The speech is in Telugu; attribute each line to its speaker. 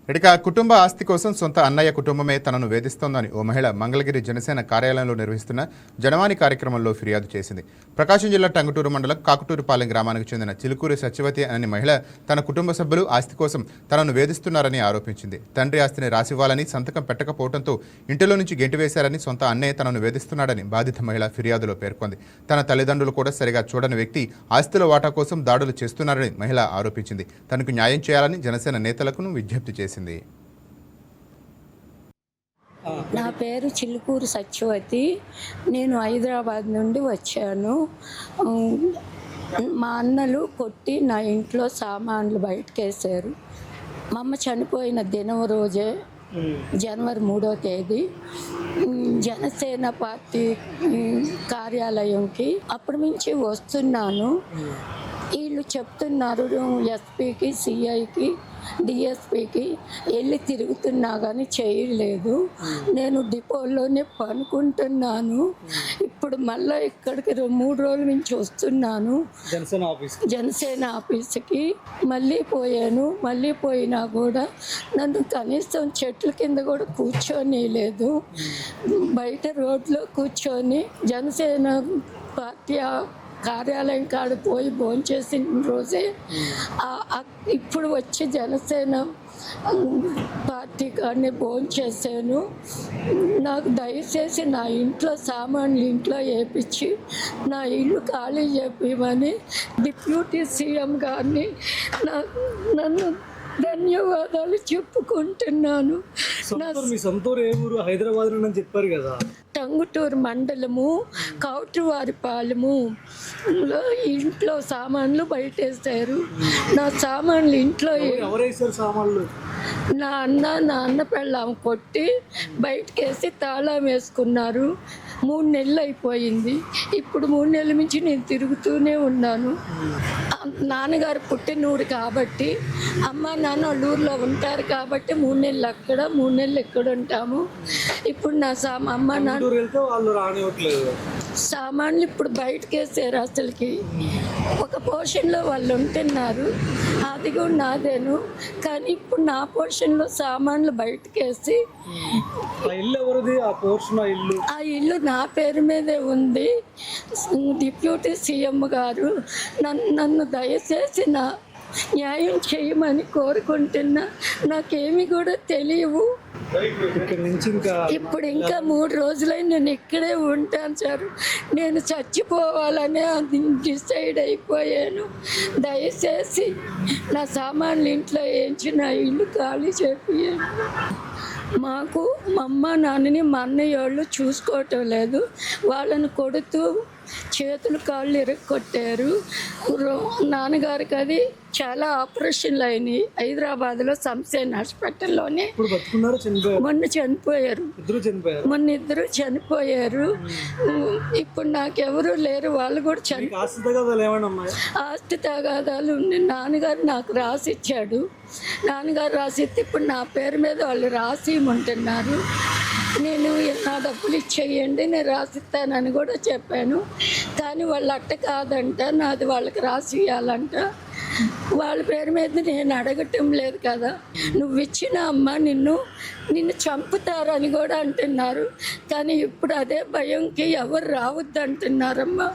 Speaker 1: ఇక కుటుంబ ఆస్తి కోసం సొంత అన్నయ్య కుటుంబమే తనను వేధిస్తోందని ఓ మహిళ మంగళగిరి జనసేన కార్యాలయంలో నిర్వహిస్తున్న జనవాణి కార్యక్రమంలో ఫిర్యాదు చేసింది. ప్రకాశం జిల్లా టంగుటూరు మండలం కాకుటూరుపాలెం గ్రామానికి చెందిన చిలుకూరి సత్యవతి అనే మహిళ తన కుటుంబ సభ్యులు ఆస్తి కోసం తనను వేధిస్తున్నారని ఆరోపించింది. తండ్రి ఆస్తిని రాసివ్వాలని సంతకం పెట్టకపోవడంతో ఇంటిలో నుంచి గెంటివేశారని, సొంత అన్నయ్య తనను వేధిస్తున్నాడని బాధిత మహిళ ఫిర్యాదులో పేర్కొంది. తన తల్లిదండ్రులు కూడా సరిగా చూడని వ్యక్తి ఆస్తిలో వాటా కోసం దాడులు చేస్తున్నారని మహిళ ఆరోపించింది. తనకు న్యాయం చేయాలని జనసేన నేతలకు విజ్ఞప్తి చేసింది.
Speaker 2: నా పేరు చిలుకూరు సత్యవతి. నేను హైదరాబాద్ నుండి వచ్చాను. మా అన్నలు కొట్టి నా ఇంట్లో సామాన్లు బయటకేసారు. మా అమ్మ చనిపోయిన దినం రోజే జనవరి 3వ తేదీ జనసేన పార్టీ కార్యాలయంకి అప్పటి నుంచి వస్తున్నాను. వీళ్ళు చెప్తున్నారు ఎస్పీకి, సిఐకి, డిఎస్పీకి వెళ్ళి తిరుగుతున్నా కానీ చేయలేదు. నేను డిపోలోనే పనుకుంటున్నాను. ఇప్పుడు మళ్ళీ ఇక్కడికి 3 రోజుల నుంచి వస్తున్నాను జనసేన ఆఫీస్కి. మళ్ళీ పోయినా కూడా నన్ను కనీసం చెట్ల కింద కూడా కూర్చొని లేదు. బయట రోడ్లో కూర్చొని జనసేన పార్టీ కార్యాలయం కాడ పోయి భోంచేసిన రోజే ఇప్పుడు వచ్చి జనసేన పార్టీ కాడనే భోంచేసాను. నాకు దయచేసి నా ఇంట్లో సామాన్లు ఇంట్లో వేయించి నా ఇల్లు ఖాళీ చెప్పమని డిప్యూటీ సీఎం గారిని నన్ను ధన్యవాదాలు చెప్పుకుంటున్నాను.
Speaker 3: హైదరాబాద్ చెప్పారు కదా.
Speaker 2: టంగుటూరు మండలము కౌట్రువారిపాలెము ఇంట్లో సామాన్లు బయటేశారు. నా సామాన్లు ఇంట్లో నా అన్న పెళ్ళాం కొట్టి బయటకేసి తాళం వేసుకున్నారు. 3 నెలలు అయిపోయింది. ఇప్పుడు 3 నెలల నుంచి నేను తిరుగుతూనే ఉన్నాను. నాన్నగారు పుట్టినూరు కాబట్టి అమ్మ నాన్న వాళ్ళ ఊర్లో ఉంటారు కాబట్టి 3 నెలలు అక్కడ 3 నెలలు ఎక్కడ ఉంటాము. ఇప్పుడు నా అమ్మ నాన్న సామాన్లు ఇప్పుడు బయటకేసారు. అసలుకి ఒక పోర్షన్లో వాళ్ళు ఉంటున్నారు, అది కూడా నాదేను. కానీ ఇప్పుడు నా పోర్షన్లో సామాన్లు బయటకేసి ఆ ఇల్లు నా పేరు మీదే ఉంది. డిప్యూటీ సీఎం గారు నన్ను దయచేసి నా న్యాయం చేయమని కోరుకుంటున్నా. నాకేమి కూడా తెలియవు. ఇప్పుడు ఇంకా 3 రోజులై నేను ఇక్కడే ఉంటాను సార్. నేను చచ్చిపోవాలనే అది డిసైడ్ అయిపోయాను. దయచేసి నా సామాన్లు ఇంట్లో వేయించి నా ఇల్లు ఖాళీ చేపియాను. మాకు మా అమ్మ నాన్నని మా అన్నయ్య వాళ్ళు చూసుకోవటం లేదు. వాళ్ళని కొడుతూ చేతులు కాళ్ళు ఇరగొట్టారు. నాన్నగారికి అది చాలా ఆపరేషన్లు అయినాయి హైదరాబాద్లో సంసేన్ హాస్పిటల్లోనే. మొన్న ఇద్దరు చనిపోయారు. ఇప్పుడు నాకెవరు లేరు. వాళ్ళు కూడా ఆస్తి తగాదాలు ఉన్నాయి. నాన్నగారు నాకు రాసిచ్చాడు. నాన్నగారు రాసిస్తే ఇప్పుడు నా పేరు మీద వాళ్ళు రాసి ఇమ్మంటున్నారు. నేను నా డబ్బులు ఇచ్చేయండి, నేను రాసిస్తానని కూడా చెప్పాను. కానీ వాళ్ళు అట్ట కాదంట, నాది వాళ్ళకి రాసి ఇవ్వాలంట. వాళ్ళ పేరు మీద నేను అడగటం లేదు కదా. నువ్వు ఇచ్చిన అమ్మ నిన్ను చంపుతారని కూడా అంటున్నారు. కానీ ఇప్పుడు అదే భయంకి ఎవరు రావద్దు అంటున్నారమ్మా.